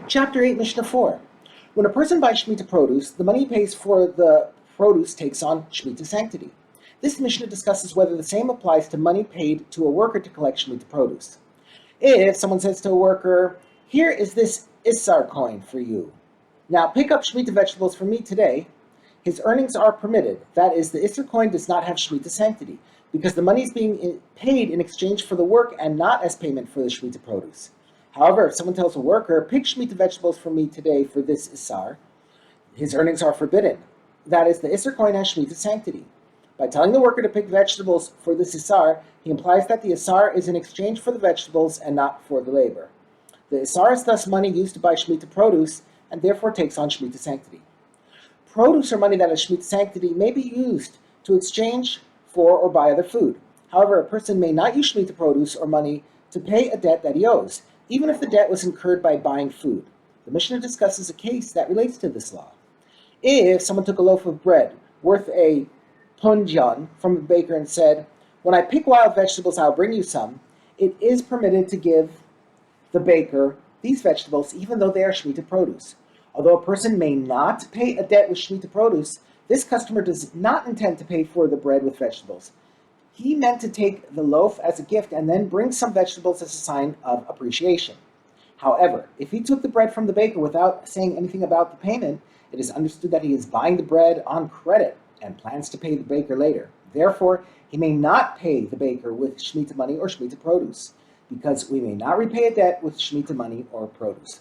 Chapter 8, Mishnah 4. When a person buys Shemitah produce, the money he pays for the produce takes on Shemitah sanctity. This Mishnah discusses whether the same applies to money paid to a worker to collect Shemitah produce. If someone says to a worker, "Here is this Issar coin for you. Now pick up Shemitah vegetables for me today," his earnings are permitted. That is, the Issar coin does not have Shemitah sanctity, because the money is being paid in exchange for the work and not as payment for the Shemitah produce. However, if someone tells a worker, "Pick Shemitah vegetables for me today for this Issar," his earnings are forbidden. That is, the Issar coin has Shemitah sanctity. By telling the worker to pick vegetables for this Issar, he implies that the Issar is in exchange for the vegetables and not for the labor. The Issar is thus money used to buy Shemitah produce and therefore takes on Shemitah sanctity. Produce or money that has Shemitah sanctity may be used to exchange for or buy other food. However, a person may not use Shemitah produce or money to pay a debt that he owes, even if the debt was incurred by buying food. The Mishnah discusses a case that relates to this law. If someone took a loaf of bread worth a punjan from a baker and said, "When I pick wild vegetables, I'll bring you some," it is permitted to give the baker these vegetables even though they are Shemitah produce. Although a person may not pay a debt with Shemitah produce, this customer does not intend to pay for the bread with vegetables. He meant to take the loaf as a gift and then bring some vegetables as a sign of appreciation. However, if he took the bread from the baker without saying anything about the payment, it is understood that he is buying the bread on credit and plans to pay the baker later. Therefore, he may not pay the baker with Shemitah money or Shemitah produce, because we may not repay a debt with Shemitah money or produce.